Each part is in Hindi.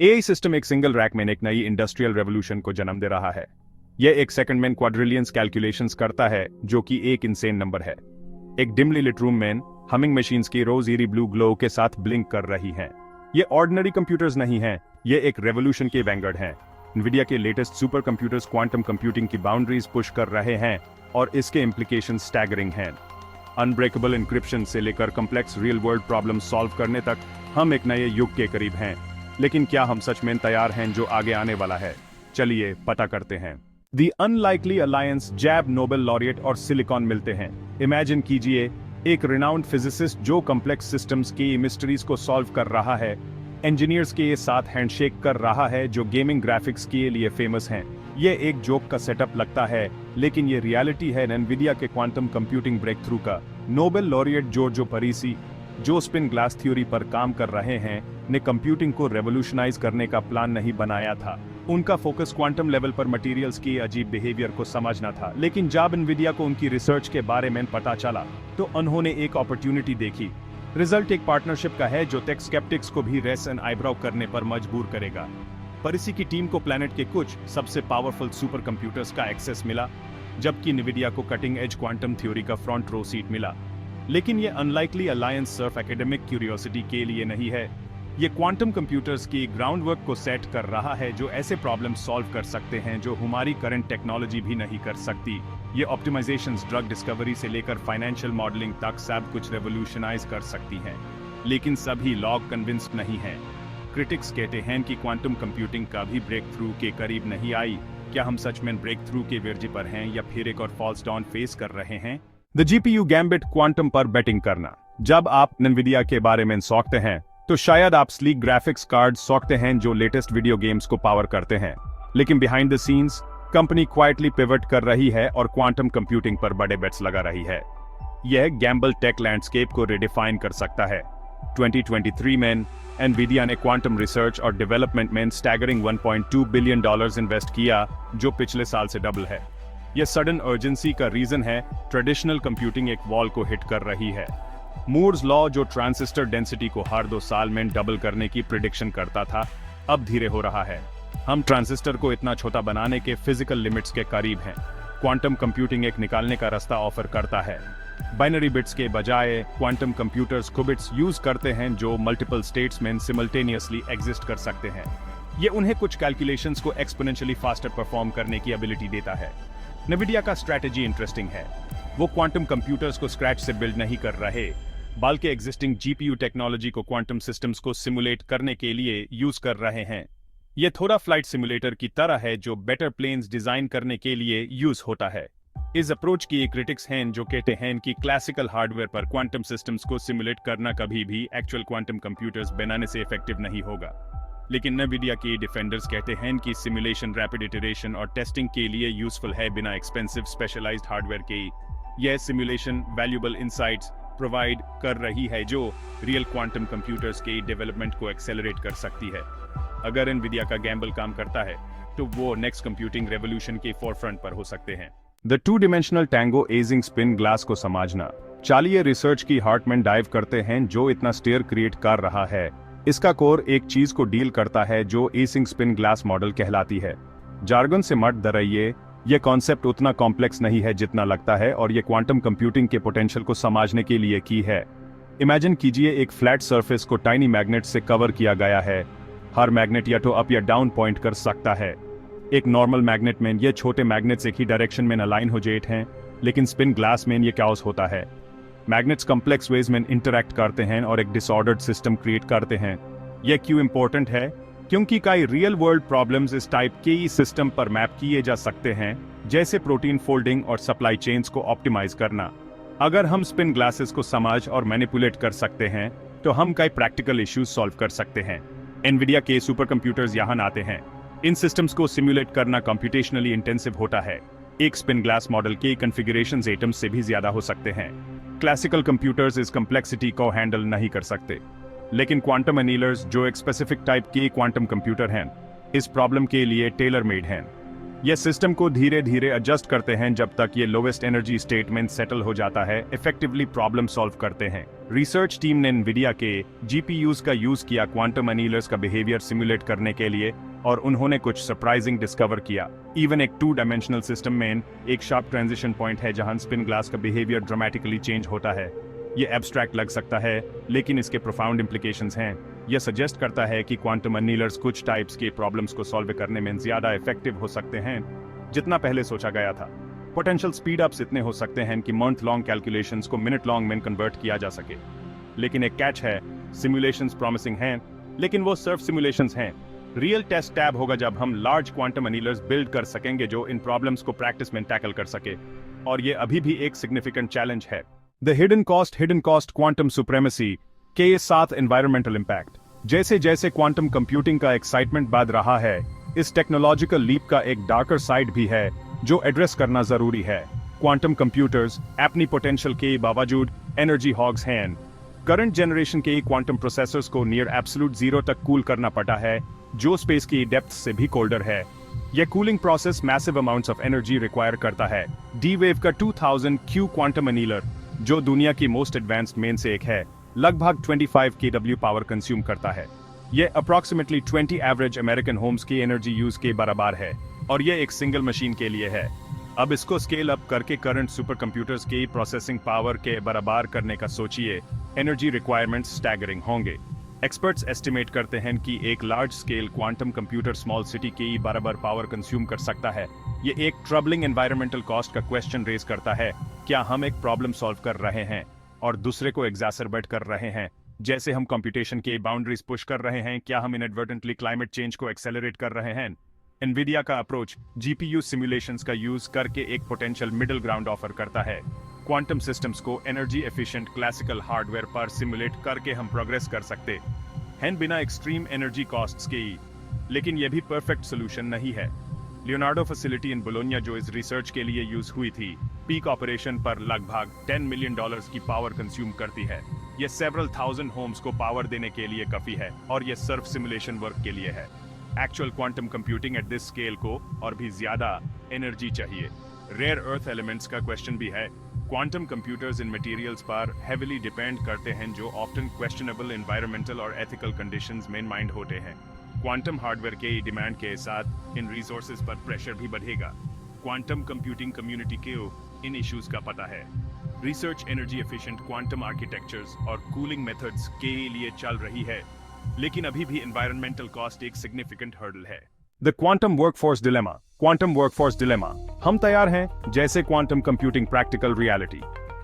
एआई सिस्टम एक सिंगल रैक में एक नई इंडस्ट्रियल रेवोल्यूशन को जन्म दे रहा है। यह एक सेकंड में क्वाड्रिलियंस कैलकुलेशंस करता है, जो कि एक इनसेन नंबर है। एक डिमली लिट रूम में हमिंग मशीन्स की रोज ईरी ब्लू ग्लो के साथ ब्लिंक कर रही हैं। ये ऑर्डिनरी कंप्यूटर्स नहीं हैं, ये एक रेवोल्यूशन के वैंगर्ड हैं। NVIDIA के latest super computers quantum computing की बाउंड्रीज पुश कर रहे हैं और इसके इंप्लीकेशन स्टैगरिंग हैं। अनब्रेकेबल इंक्रिप्शन से लेकर complex real world problem solve करने तक हम एक नए युग के करीब हैं। लेकिन क्या हम सच में तैयार हैं जो आगे आने वाला है? चलिए पता करते हैं। द अनलाइकली अलायंस जैब नोबेल लॉरिएट और सिलिकॉन मिलते हैं। इमेजिन कीजिए, एक रिनाउंड फिजिसिस्ट जो कॉम्प्लेक्स सिस्टम्स की मिस्ट्रीज को सॉल्व कर रहा है, इंजीनियर्स के साथ हैंडशेक कर रहा है जो गेमिंग ग्राफिक्स के लिए फेमस हैं। ये एक जोक का सेटअप लगता है, लेकिन ये रियलिटी है NVIDIA के क्वांटम कंप्यूटिंग ब्रेक थ्रू का। नोबेल लॉरिएट जॉर्जो परीसी, जो स्पिन ग्लास थ्योरी पर काम कर रहे हैं, ने कंप्यूटिंग को रेवोल्यूशनाइज करने का प्लान नहीं बनाया था। उनका फोकस क्वांटम लेवल पर मटेरियल्स की अजीब बिहेवियर को समझना था। लेकिन जब NVIDIA को उनकी रिसर्च के बारे में पता चला, तो उन्होंने एक अपॉर्चुनिटी देखी। रिजल्ट एक पार्टनरशिप का है जो टेक स्केप्टिक्स को भी रेस एंड आईब्राउ करने पर मजबूर करेगा। परीसी की टीम को प्लैनेट के कुछ सबसे पावरफुल सुपर कंप्यूटर्स का एक्सेस मिला, जबकि NVIDIA को कटिंग एज क्वांटम थ्योरी का फ्रंट रो सीट मिला। लेकिन ये अनलाइकली अलायंस सिर्फ एकेडमिक क्यूरियोसिटी के लिए नहीं है। ये क्वांटम कंप्यूटर्स की ग्राउंडवर्क को सेट कर रहा है जो ऐसे प्रॉब्लम सॉल्व कर सकते हैं जो हमारी करंट टेक्नोलॉजी भी नहीं कर सकती। ये ऑप्टिमाइजेशंस ड्रग डिस्कवरी से लेकर फाइनेंशियल मॉडलिंग तक सब कुछ रेवोल्यूशनाइज कर सकती हैं। लेकिन सभी लोग कन्विंस्ड नहीं हैं। क्रिटिक्स कहते हैं कि क्वांटम कंप्यूटिंग का भी ब्रेक थ्रू के करीब नहीं आई। क्या हम सच में ब्रेक थ्रू के वर्ज पर हैं या फिर एक और फॉल्स डाउन फेस कर रहे हैं? द GPU गैम्बिट क्वांटम पर बैटिंग करना। जब आप NVIDIA के बारे में सोचते हैं, तो शायद आप स्लीक ग्राफिक्स कार्ड सोचते हैं जो लेटेस्ट वीडियो गेम्स को पावर करते हैं। लेकिन behind the scenes company quietly pivot कर रही है और क्वांटम कंप्यूटिंग पर बड़े बेट्स लगा रही है। यह गैम्बल टेक लैंडस्केप को रिडिफाइन कर सकता है। 2023 में NVIDIA ने क्वांटम रिसर्च और डेवलपमेंट में स्टैगरिंग $1.2 बिलियन इन्वेस्ट किया, जो पिछले साल से डबल है। यह सडन अर्जेंसी का रीजन है। ट्रेडिशनल कंप्यूटिंग एक वॉल को हिट कर रही है। मूर्स लॉ, जो ट्रांजिस्टर डेंसिटी को हर 2 साल में डबल करने की प्रिडिक्शन करता था, अब धीरे हो रहा है। हम ट्रांजिस्टर को इतना छोटा बनाने के फिजिकल लिमिट्स के करीब हैं। क्वांटम कंप्यूटिंग एक निकालने का रास्ता ऑफर करता है। बाइनरी बिट्स के बजाय क्वांटम कंप्यूटर्स क्यूबिट्स यूज करते हैं जो मल्टीपल स्टेट्स में सिमल्टेनियसली एग्जिस्ट कर सकते हैं। ये उन्हें कुछ कैलकुलेशंस को एक्सपोनेंशियली फास्टर परफॉर्म करने की एबिलिटी देता है। NVIDIA का स्ट्रैटेजी इंटरेस्टिंग है। वो क्वांटम कंप्यूटर्स को स्क्रैच से बिल्ड नहीं कर रहे, बल्कि एग्जिस्टिंग GPU टेक्नोलॉजी को क्वांटम सिस्टम्स को सिमुलेट करने के लिए यूज कर रहे हैं। ये थोड़ा फ्लाइट सिमुलेटर की तरह है जो बेटर प्लेन्स डिजाइन करने के लिए यूज होता है। इस अप्रोच की एक क्रिटिक्स हैं जो कहते हैं कि क्लासिकल हार्डवेयर पर क्वांटम सिस्टम्स को सिमुलेट करना कभी भी एक्चुअल क्वांटम कंप्यूटर्स बनाने से इफेक्टिव नहीं होगा। लेकिन NVIDIA के डिफेंडर्स कहते हैं कि सिमुलेशन रैपिड इटरेशन और टेस्टिंग के लिए यूजफुल है बिना एक्सपेंसिव स्पेशलाइज्ड हार्डवेयर के। यह सिमुलेशन वैल्यूएबल इनसाइट्स प्रोवाइड कर रही है जो रियल क्वांटम कंप्यूटर्स के डेवलपमेंट को एक्सेलरेट कर सकती है। अगर NVIDIA का गैम्बल काम करता है, तो वो नेक्स्ट कंप्यूटिंग रेवोल्यूशन के फोरफ्रंट पर हो सकते हैं। The 2-dimensional tango ageing spin glass को समझना। चलिए रिसर्च की हार्ट में डाइव करते हैं जो इतना स्टेयर क्रिएट कर रहा है। इसका कोर एक चीज को डील करता है जो एजिंग स्पिन ग्लास मॉडल कहलाती है। जार्गन से मत डरिए, यह कॉन्सेप्ट उतना कॉम्प्लेक्स नहीं है जितना लगता है और यह क्वांटम कंप्यूटिंग के पोटेंशियल को समझने के लिए की है। इमेजिन कीजिए, एक फ्लैट सरफेस को टाइनी मैग्नेट से कवर किया गया है। हर मैग्नेट या तो अप या डाउन पॉइंट कर सकता है। एक नॉर्मल मैग्नेट में ये छोटे मैग्नेट्स एक ही डायरेक्शन में अलाइन हो जाते हैं, लेकिन स्पिन ग्लास में ये कैओस होता है। मैग्नेट्स कॉम्प्लेक्स वेज में इंटरैक्ट करते हैं और एक डिसऑर्डर्ड सिस्टम क्रिएट करते हैं। यह क्यों इंपॉर्टेंट है? क्योंकि कई रियल वर्ल्ड प्रॉब्लम्स इस टाइप के ही सिस्टम पर मैप किए जा सकते हैं, जैसे प्रोटीन फोल्डिंग और सप्लाई चेन्स को ऑप्टिमाइज करना। अगर हम स्पिन ग्लासेस को समझ और मैनिपुलेट कर सकते हैं, तो हम कई प्रैक्टिकल इश्यूज सॉल्व कर सकते हैं। NVIDIA के सुपर कंप्यूटर्स यहाँ आते हैं। इन सिस्टम्स को सिमुलेट करना कंप्यूटेशनली इंटेंसिव होता है। एक स्पिन ग्लास मॉडल के कॉन्फ़िगरेशंस एटम्स से भी ज्यादा हो सकते हैं। क्लासिकल कंप्यूटर्स इस कॉम्प्लेक्सिटी को हैंडल नहीं कर सकते, लेकिन क्वांटम एनीलर्स, जो एक स्पेसिफिक टाइप के क्वांटम कंप्यूटर हैं, इस प्रॉब्लम के लिए टेलर मेड हैं। ये सिस्टम को धीरे धीरे एडजस्ट करते हैं जब तक ये लोवेस्ट एनर्जी स्टेट में सेटल हो जाता है, इफेक्टिवली प्रॉब्लम सॉल्व करते हैं। रिसर्च टीम ने एनवीडिया के जीपीयूज का यूज किया क्वांटम अनीलर्स का बिहेवियर सिमुलेट करने के लिए, और उन्होंने कुछ सरप्राइजिंग डिस्कवर किया। इवन एक 2 डायमेंशनल सिस्टम में एक शार्प ट्रांजिशन पॉइंट है जहां स्पिन ग्लास का बिहेवियर ड्रामेटिकली चेंज होता है। ये एब्स्ट्रैक्ट लग सकता है, लेकिन इसके प्रोफाउंड इंप्लीकेशंस हैं। यह सजेस्ट करता है कि क्वांटम अनीलर्स कुछ टाइप्स के प्रॉब्लम्स को सॉल्व करने में ज्यादा इफेक्टिव हो सकते हैं जितना पहले सोचा गया था। पोटेंशियल स्पीड अप्स इतने हो सकते हैं कि मंथ लॉन्ग कैलकुलेशंस को मिनट लॉन्ग में कन्वर्ट किया जा सके। लेकिन एक कैच है, सिमुलेशंस प्रॉमिसिंग हैं, लेकिन वो सिर्फ सिमुलेशंस हैं। रियल टेस्ट टैब होगा जब हम लार्ज क्वांटम अनीलर्स बिल्ड कर सकेंगे जो इन प्रॉब्लम्स को प्रैक्टिस में टैकल कर सके, और ये अभी भी एक सिग्निफिकेंट चैलेंज है। The hidden cost quantum supremacy के साथ एनवायरमेंटल इंपैक्ट। जैसे जैसे क्वांटम कंप्यूटिंग का एक्साइटमेंट बढ़ रहा है, इस टेक्नोलॉजिकल लीप का एक डार्कर साइड भी है जो एड्रेस करना जरूरी है। क्वांटम कंप्यूटर्स अपनी पोटेंशियल के बावजूद एनर्जी हॉग्स हैं। करंट जनरेशन के क्वांटम प्रोसेसर्स को नियर एब्सोल्यूट जीरो तक कूल करना पड़ा है, जो स्पेस की डेप्थ से भी कोल्डर है। यह cooling process massive amounts of energy require करता है। डी वेव का 2000 क्यू क्वांटम अनीलर, जो दुनिया की मोस्ट एडवांस्ड मेन से एक है, लगभग 25 kW पावर कंज्यूम करता है। यह अप्रॉक्सीमेटली 20 एवरेज अमेरिकन होम्स की एनर्जी यूज के बराबर है, और यह एक सिंगल मशीन के लिए है। अब इसको स्केल अप करके करंट सुपर कंप्यूटर्स की प्रोसेसिंग पावर के बराबर करने का सोचिए, एनर्जी रिक्वायरमेंट्स स्टैगरिंग होंगे। एक्सपर्ट्स एस्टिमेट करते हैं कि एक large scale quantum computer small city के बराबर पावर कंज्यूम कर सकता है। ये एक ट्रबलिंग एनवायरमेंटल कॉस्ट का क्वेश्चन रेज करता है। क्या हम एक प्रॉब्लम सॉल्व कर रहे हैं और दूसरे को एग्जैसरबेट कर रहे हैं? जैसे हम कंप्यूटेशन के बाउंड्रीज पुश कर रहे हैं, क्या हम इनएडवर्टेंटली क्लाइमेट चेंज को एक्सेलरेट कर रहे हैं? एनवीडिया का अप्रोच जीपीयू सिमुलेशंस का यूज करके एक पोटेंशियल मिडिल ग्राउंड ऑफर करता है। क्वांटम सिस्टम्स को एनर्जी एफिशिएंट क्लासिकल हार्डवेयर पर सिमुलेट करके हम प्रोग्रेस कर सकते हैं बिना एक्सट्रीम एनर्जी कॉस्ट्स के। लेकिन यह भी परफेक्ट सोल्यूशन नहीं है। लियोनार्डो फैसिलिटी इन बोलोनिया, जो इस रिसर्च के लिए यूज हुई थी, पीक ऑपरेशन पर लगभग $10 मिलियन की पावर कंज्यूम करती है। यह सेवरल थाउजेंड होम्स को पावर देने के लिए काफी है, और यह सिर्फ सिमुलेशन वर्क के लिए है। Actual quantum computing at this scale को और भी ज्यादा एनर्जी चाहिए। रेयर अर्थ एलिमेंट्स का क्वेश्चन भी है। क्वांटम कंप्यूटर्स इन मटेरियल्स पर हेविली डिपेंड करते हैं जो ऑफ्टन क्वेश्चनेबल एनवायरमेंटल और एथिकल कंडीशंस में माइंड होते हैं। क्वांटम हार्डवेयर के डिमांड के साथ इन रिसोर्सेज पर प्रेशर भी बढ़ेगा। क्वांटम कंप्यूटिंग कम्युनिटी को इन इश्यूज का पता है। Research energy efficient quantum architectures और कूलिंग मेथड्स के लिए चल रही है, लेकिन अभी भी एनवायरमेंटल कॉस्ट एक सिग्निफिकेंट हर्डल है। The quantum workforce dilemma. Quantum workforce dilemma. हम तैयार हैं जैसे क्वांटम कंप्यूटिंग प्रैक्टिकल रियलिटी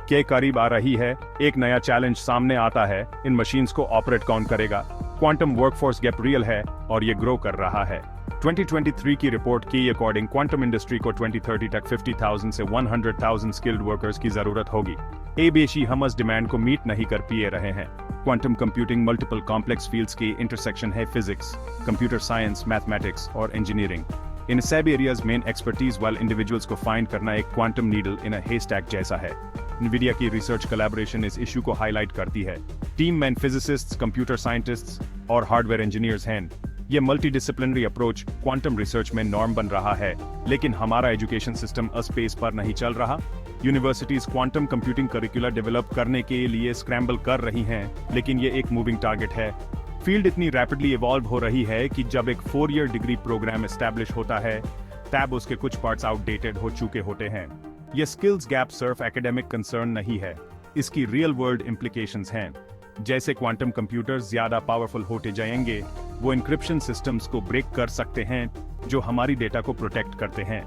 के करीब आ रही है, एक नया चैलेंज सामने आता है। इन मशीन्स को ऑपरेट कौन करेगा? क्वांटम वर्कफोर्स गैप रियल है और ये ग्रो कर रहा है। 2023 की रिपोर्ट के अकॉर्डिंग क्वांटम इंडस्ट्री को 2030 तक 50,000 से 100,000 स्किल्ड वर्कर्स की जरूरत होगी। बेशी हम इस डिमांड को मीट नहीं कर पा रहे हैं। Quantum computing multiple complex fields की इंटरसेक्शन है। फिजिक्स, कंप्यूटर साइंस, मैथमेटिक्स और इंजीनियरिंग। इन सब एरियाज में एक्सपर्टीज वाले इंडिविजुअल्स को फाइंड करना एक क्वांटम नीडल इन अ हेस्टैक जैसा है। एनवीडिया की रिसर्च कोलैबोरेशन इस इशू को हाईलाइट करती है। टीम में फिजिसिस्ट्स, कंप्यूटर साइंटिस्ट्स और हार्डवेयर इंजीनियर्स हैं। ये मल्टीडिसिप्लिनरी अप्रोच क्वांटम रिसर्च में नॉर्म बन रहा है, लेकिन हमारा एजुकेशन सिस्टम स्पेस पर नहीं चल रहा। Universities quantum computing curricular develop करने के लिए स्क्रैम्बल कर रही हैं, लेकिन ये एक मूविंग टारगेट है। फील्ड इतनी रैपिडली इवॉल्व हो रही है कि जब एक 4-year डिग्री प्रोग्राम एस्टैब्लिश होता है, तब उसके कुछ पार्ट्स आउटडेटेड हो चुके होते हैं। ये स्किल्स गैप सिर्फ एकेडमिक कंसर्न नहीं है, इसकी रियल वर्ल्ड इम्प्लीकेशंस हैं। जैसे क्वांटम कंप्यूटर्स ज्यादा पावरफुल होते जाएंगे, वो इंक्रिप्शन सिस्टम्स को ब्रेक कर सकते हैं जो हमारी डेटा को प्रोटेक्ट करते हैं।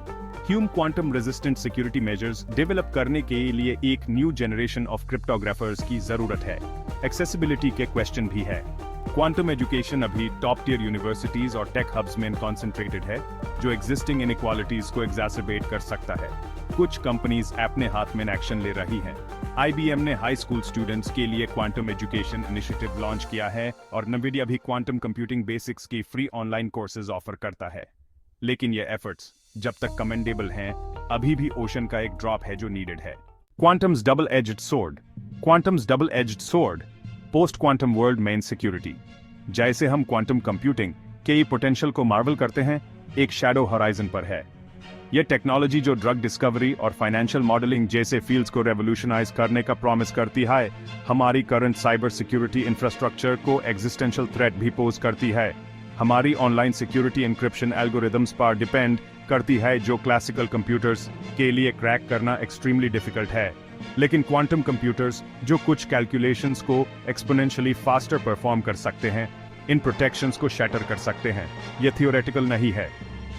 Hume quantum resistant security measures develop करने के लिए एक न्यू जनरेशन ऑफ क्रिप्टोग्राफर्स की जरूरत है। एक्सेसिबिलिटी के क्वेश्चन भी है। क्वांटम एजुकेशन अभी टॉप टियर यूनिवर्सिटीज और टेक हब्स में कॉन्सेंट्रेटेड है, जो एग्जिस्टिंग इनइक्वालिटीज को एग्जैसरबेट कर सकता है। कुछ कंपनीज अपने हाथ में एक्शन ले रही हैं। IBM ने हाई स्कूल स्टूडेंट्स के लिए क्वांटम एजुकेशन इनिशिएटिव लॉन्च किया है, और NVIDIA भी क्वांटम कंप्यूटिंग बेसिक्स की फ्री ऑनलाइन कोर्सेज ऑफर करता है। लेकिन ये एफर्ट्स जब तक कमेंडेबल हैं, अभी भी ओशन का एक ड्रॉप है जो नीडेड है। Quantums double edged sword. Quantums double edged sword. Post quantum world में सिक्योरिटी। जैसे हम क्वांटम कंप्यूटिंग के पोटेंशियल को मार्वल करते हैं, एक शैडो होराइजन पर है। ये टेक्नोलॉजी जो ड्रग डिस्कवरी और फाइनेंशियल मॉडलिंग जैसे फील्ड्स को रेवोल्यूशनाइज करने का प्रॉमिस करती है, हमारी करंट साइबर सिक्योरिटी इंफ्रास्ट्रक्चर को एग्जिस्टेंशियल थ्रेट भी पोज करती है। हमारी ऑनलाइन सिक्योरिटी एन्क्रिप्शन एल्गोरिदम्स पर डिपेंड करती है, जो क्लासिकल कंप्यूटर्स के लिए क्रैक करना एक्सट्रीमली डिफिकल्ट है। लेकिन क्वांटम कंप्यूटर्स जो कुछ कैलकुलेशंस को एक्सपोनेंशियली फास्टर परफॉर्म कर सकते हैं, इन प्रोटेक्शंस को शैटर कर सकते हैं। यह थियोरेटिकल नहीं है।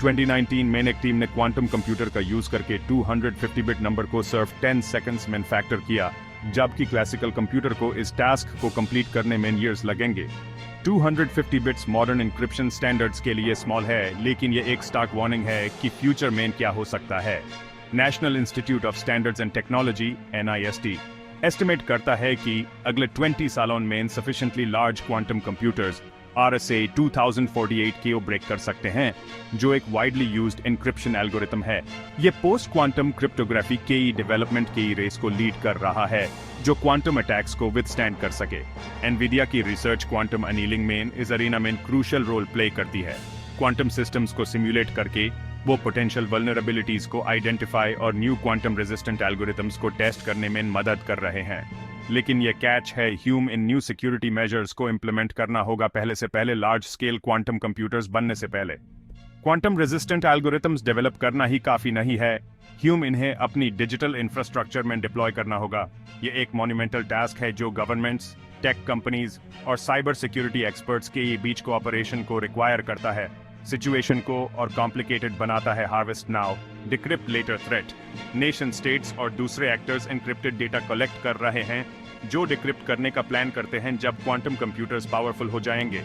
2019 में एक टीम ने क्वांटम कंप्यूटर का यूज करके 250 बिट नंबर को सिर्फ 10 सेकंड्स में मैन्युफैक्चर किया, जबकि क्लासिकल कंप्यूटर को इस टास्क को कंप्लीट करने में ईयर्स लगेंगे। 250 बिट्स मॉडर्न इंक्रिप्शन स्टैंडर्ड्स के लिए स्मॉल है, लेकिन यह एक स्टार्क वार्निंग है कि फ्यूचर में क्या हो सकता है। National institute of standards and technology (NIST) estimate करता है कि अगले 20 सालों में sufficiently large quantum computers RSA 2048 को ब्रेक कर सकते हैं, जो एक वाइडली यूज्ड एन्क्रिप्शन एल्गोरिथम है। यह पोस्ट क्वांटम क्रिप्टोग्राफी के डेवलपमेंट की रेस को लीड कर रहा है, जो क्वांटम अटैक्स को विथस्टैंड कर सके। एनवीडिया की रिसर्च क्वांटम अनीलिंग में इस अरीना में क्रूशियल रोल प्ले करती है। क्वांटम सिस्टम्स को सिम्युलेट करके वो पोटेंशियल वल्नरेबिलिटीज को आइडेंटिफाई और न्यू क्वांटम रेजिस्टेंट एल्गोरिथम्स को टेस्ट करने में मदद कर रहे हैं। लेकिन यह कैच है, ह्यूम इन न्यू सिक्योरिटी मेजर्स को इंप्लीमेंट करना होगा पहले से पहले लार्ज स्केल क्वांटम कंप्यूटर्स बनने से पहले। क्वांटम रेजिस्टेंट एल्गोरिथम्स डेवलप करना ही काफी नहीं है, ह्यूम इन्हें अपनी डिजिटल इंफ्रास्ट्रक्चर में डिप्लॉय करना होगा। यह एक मॉन्यूमेंटल टास्क है जो गवर्नमेंट्स, टेक कंपनीज और साइबर सिक्योरिटी एक्सपर्ट्स के बीच कोऑपरेशन को रिक्वायर करता है। सिचुएशन को और कॉम्प्लिकेटेड बनाता है harvest now, decrypt later threat. Nation states और दूसरे एक्टर्स एन्क्रिप्टेड डेटा कलेक्ट कर रहे हैं, जो डिक्रिप्ट करने का प्लान करते हैं जब क्वांटम कंप्यूटर्स पावरफुल हो जाएंगे।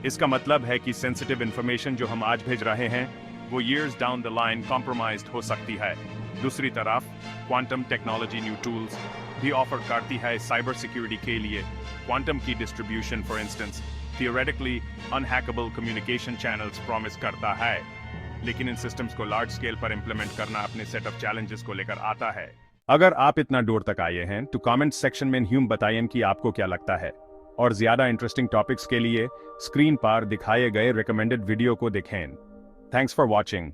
इसका मतलब है कि सेंसिटिव इंफॉर्मेशन जो हम आज भेज रहे हैं, वो years down the line compromised हो सकती है। दूसरी तरफ क्वांटम टेक्नोलॉजी न्यू टूल्स भी ऑफर करती है साइबर सिक्योरिटी के लिए। क्वांटम की distribution for instance theoretically unhackable communication channels promise करता है, लेकिन इन सिस्टम्स को लार्ज स्केल पर इंप्लीमेंट करना अपने सेट ऑफ चैलेंजेस को लेकर आता है। अगर आप इतना दूर तक आए हैं तो कमेंट सेक्शन में ह्यूम बताइए कि आपको क्या लगता है, और ज्यादा इंटरेस्टिंग टॉपिक्स के लिए स्क्रीन पर दिखाए गए रिकमेंडेड वीडियो को देखें। Thanks for watching.